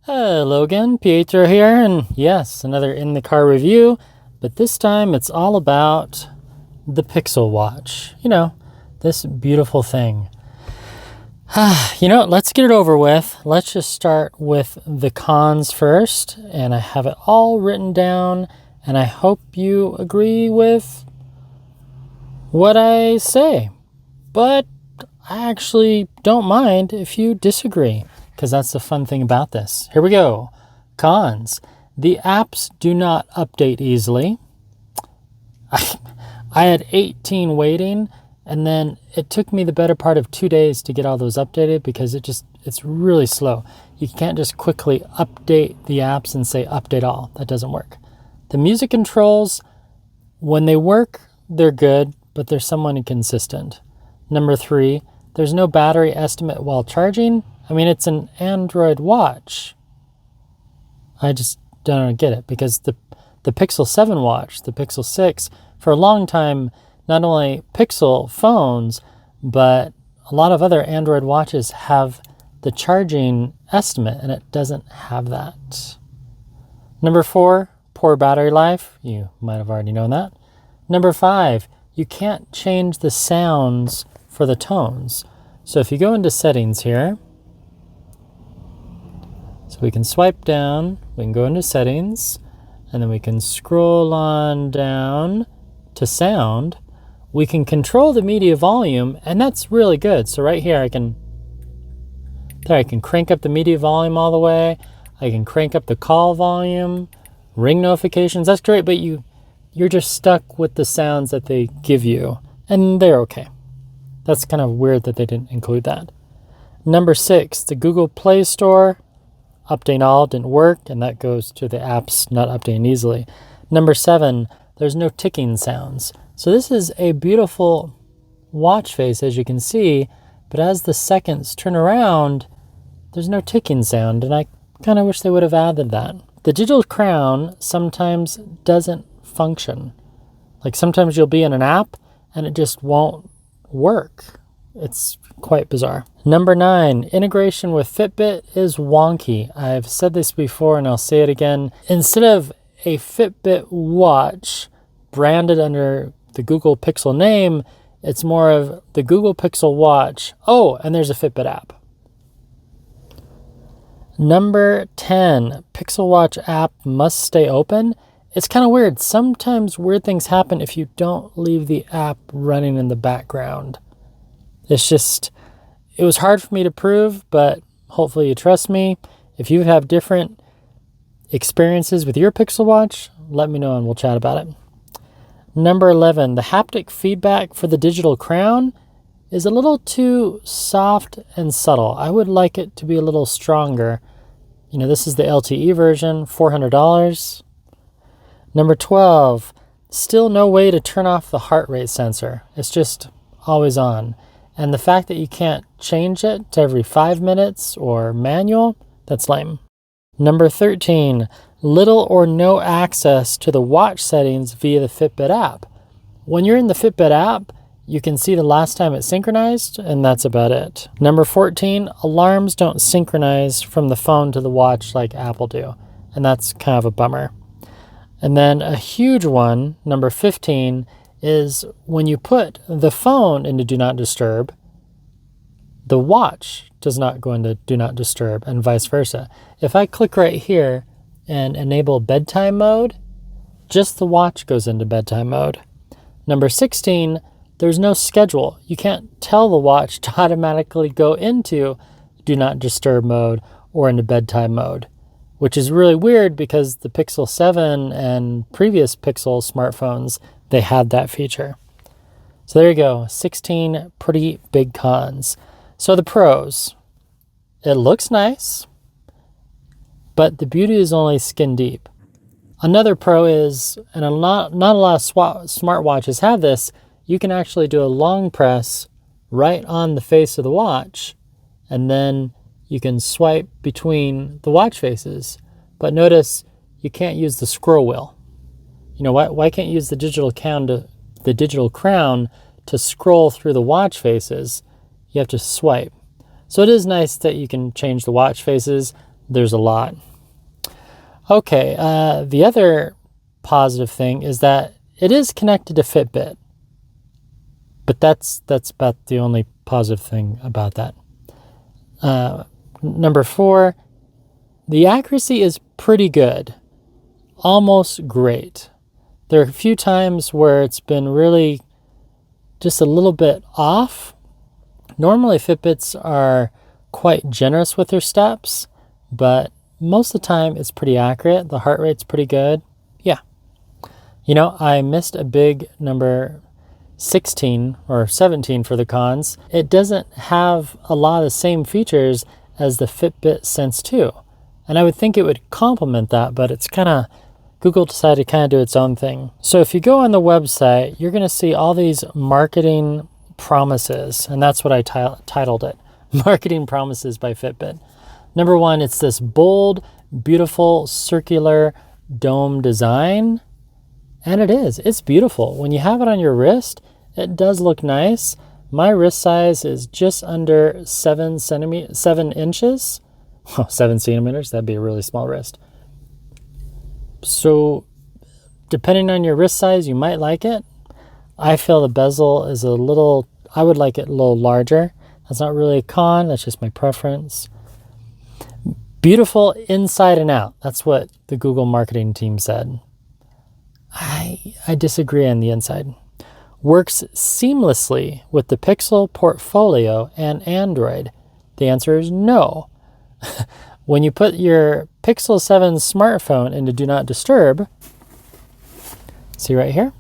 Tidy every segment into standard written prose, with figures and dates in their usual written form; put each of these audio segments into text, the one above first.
Hello again, Pietro here, and yes, another In the Car review, but this time it's all about the Pixel Watch. This beautiful thing. Let's get it over with. Let's just start with the cons first, and I have it all written down, and I hope you agree with what I say. But I actually don't mind if you disagree, because that's the fun thing about this. Here we go. Cons. The apps do not update easily. I had 18 waiting, and then it took me the better part of 2 days to get all those updated because it's really slow. You can't just quickly update the apps and say update all. That doesn't work. The music controls, when they work, they're good, but they're somewhat inconsistent. Number 3, there's no battery estimate while charging. It's an Android watch. I just don't get it because the Pixel 7 watch, the Pixel 6, for a long time, not only Pixel phones, but a lot of other Android watches have the charging estimate, and it doesn't have that. Number 4, poor battery life. You might have already known that. Number 5, you can't change the sounds for the tones. So if you go into settings here, so we can swipe down, we can go into settings, and then we can scroll on down to sound. We can control the media volume, and that's really good. So right here, I can crank up the media volume all the way. I can crank up the call volume, ring notifications. That's great, but you're just stuck with the sounds that they give you, and they're okay. That's kind of weird that they didn't include that. Number 6, the Google Play Store. Update all didn't work, and that goes to the apps not updating easily. Number 7, there's no ticking sounds. So this is a beautiful watch face, as you can see, but as the seconds turn around, there's no ticking sound, and I kind of wish they would have added that. The digital crown sometimes doesn't function. Like sometimes you'll be in an app, and it just won't work. It's quite bizarre. Number 9, integration with Fitbit is wonky. I've said this before and I'll say it again. Instead of a Fitbit watch branded under the Google Pixel name, it's more of the Google Pixel watch. Oh, and there's a Fitbit app. Number 10, Pixel Watch app must stay open. It's kind of weird. Sometimes weird things happen if you don't leave the app running in the background. It was hard for me to prove, but hopefully you trust me. If you have different experiences with your Pixel Watch, let me know and we'll chat about it. Number 11, the haptic feedback for the digital crown is a little too soft and subtle. I would like it to be a little stronger. This is the LTE version, $400. Number 12, still no way to turn off the heart rate sensor. It's just always on. And the fact that you can't change it to every 5 minutes or manual, that's lame. Number 13, little or no access to the watch settings via the Fitbit app. When you're in the Fitbit app, you can see the last time it synchronized, and that's about it. Number 14, alarms don't synchronize from the phone to the watch like Apple do, and that's kind of a bummer. And then a huge one, number 15, is when you put the phone into Do Not Disturb, the watch does not go into Do Not Disturb, and vice versa. If I click right here and enable bedtime mode, just the watch goes into bedtime mode. Number 16, there's no schedule. You can't tell the watch to automatically go into Do Not Disturb mode or into bedtime mode, which is really weird because the Pixel 7 and previous Pixel smartphones, they had that feature. So there you go, 16 pretty big cons. So the pros, it looks nice, but the beauty is only skin deep. Another pro is, and not a lot of smartwatches have this, you can actually do a long press right on the face of the watch, and then you can swipe between the watch faces. But notice you can't use the scroll wheel. Why can't you use the digital crown to scroll through the watch faces? You have to swipe. So it is nice that you can change the watch faces, there's a lot. Okay, the other positive thing is that it is connected to Fitbit. But that's about the only positive thing about that. Number 4, the accuracy is pretty good. Almost great. There are a few times where it's been really just a little bit off. Normally Fitbits are quite generous with their steps, but most of the time it's pretty accurate. The heart rate's pretty good. Yeah. I missed a big number 16 or 17 for the cons. It doesn't have a lot of the same features as the Fitbit Sense 2. And I would think it would complement that, but it's Google decided to do its own thing. So if you go on the website, you're going to see all these marketing promises, and that's what I titled it, Marketing Promises by Fitbit. Number 1, it's this bold, beautiful, circular dome design, and it is. It's beautiful. When you have it on your wrist, it does look nice. My wrist size is just under 7 inches. Oh, 7 centimeters, that'd be a really small wrist. So depending on your wrist size, you might like it. I feel the bezel is I would like it a little larger. That's not really a con, that's just my preference. Beautiful inside and out. That's what the Google marketing team said. I disagree on the inside. Works seamlessly with the Pixel portfolio and Android. The answer is no. When you put your Pixel 7 smartphone into Do Not Disturb, see right here?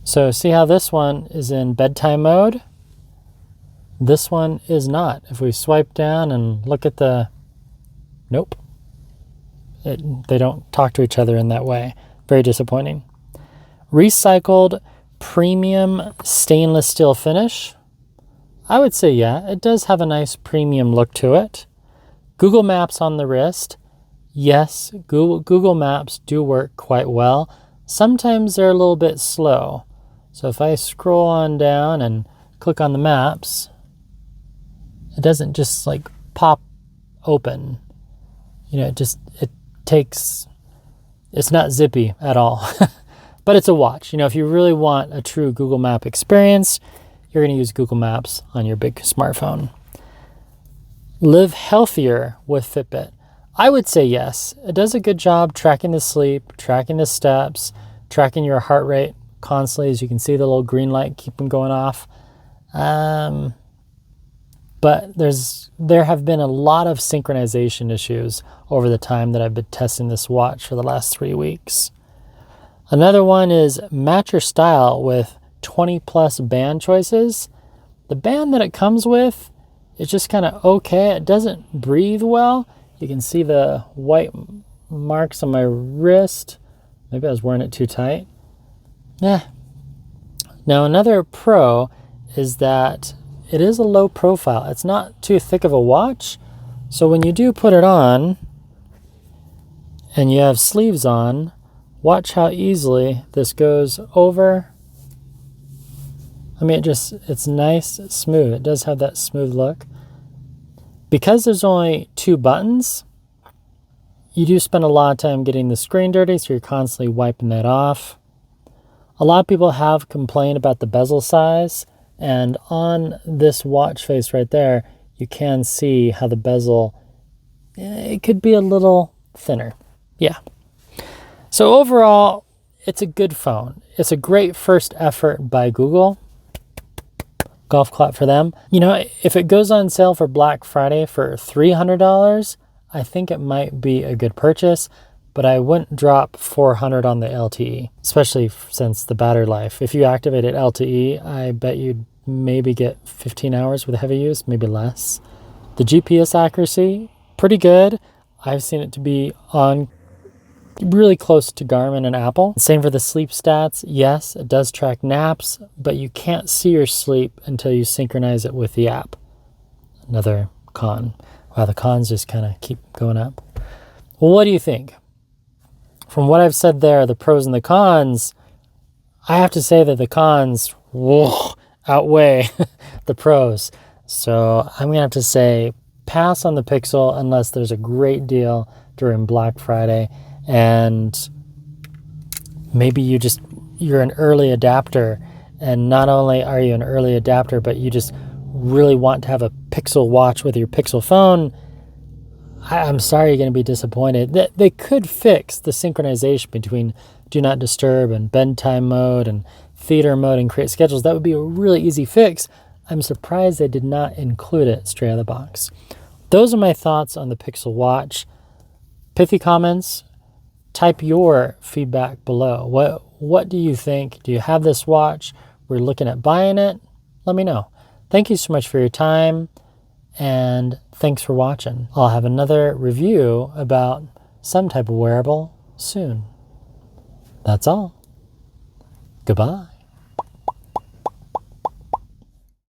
So see how this one is in bedtime mode? This one is not. If we swipe down and look at nope. They don't talk to each other in that way. Very disappointing. Recycled premium stainless steel finish. I would say yeah, it does have a nice premium look to it. Google Maps on the wrist. Yes, Google Maps do work quite well. Sometimes they're a little bit slow. So if I scroll on down and click on the maps, it doesn't just pop open. It's not zippy at all. But it's a watch. If you really want a true Google Map experience, you're going to use Google Maps on your big smartphone. Live healthier with Fitbit. I would say yes. It does a good job tracking the sleep, tracking the steps, tracking your heart rate constantly. As you can see, the little green light keep them going off. But there have been a lot of synchronization issues over the time that I've been testing this watch for the last 3 weeks. Another one is match your style with 20 plus band choices. The band that it comes with is just okay. It doesn't breathe well. You can see the white marks on my wrist. Maybe I was wearing it too tight. Now another pro is that it is a low profile. It's not too thick of a watch. So when you do put it on and you have sleeves on, watch how easily this goes over. It's nice, smooth. It does have that smooth look. Because there's only 2 buttons, you do spend a lot of time getting the screen dirty, so you're constantly wiping that off. A lot of people have complained about the bezel size, and on this watch face right there, you can see how the bezel, it could be a little thinner. Yeah. So overall, it's a good phone. It's a great first effort by Google. Golf clap for them. If it goes on sale for Black Friday for $300, I think it might be a good purchase, but I wouldn't drop $400 on the LTE, especially since the battery life. If you activated LTE, I bet you'd maybe get 15 hours with heavy use, maybe less. The GPS accuracy, pretty good. I've seen it to be on really close to Garmin and Apple. Same for the sleep stats. Yes, it does track naps, but you can't see your sleep until you synchronize it with the app. Another con. Wow, the cons just keep going up. Well, what do you think? From what I've said there, the pros and the cons, I have to say that the cons outweigh the pros. So I'm going to have to say pass on the Pixel unless there's a great deal during Black Friday, and maybe you're an early adapter, and not only are you an early adapter, but you just really want to have a Pixel watch with your Pixel phone. I'm sorry you're going to be disappointed. They could fix the synchronization between Do Not Disturb and bedtime mode and theater mode and create schedules. That would be a really easy fix. I'm surprised they did not include it straight out of the box. Those are my thoughts on the Pixel Watch. Pithy comments. Type your feedback below. What do you think? Do you have this watch? We're looking at buying it. Let me know. Thank you so much for your time, and thanks for watching. I'll have another review about some type of wearable soon. That's all. Goodbye.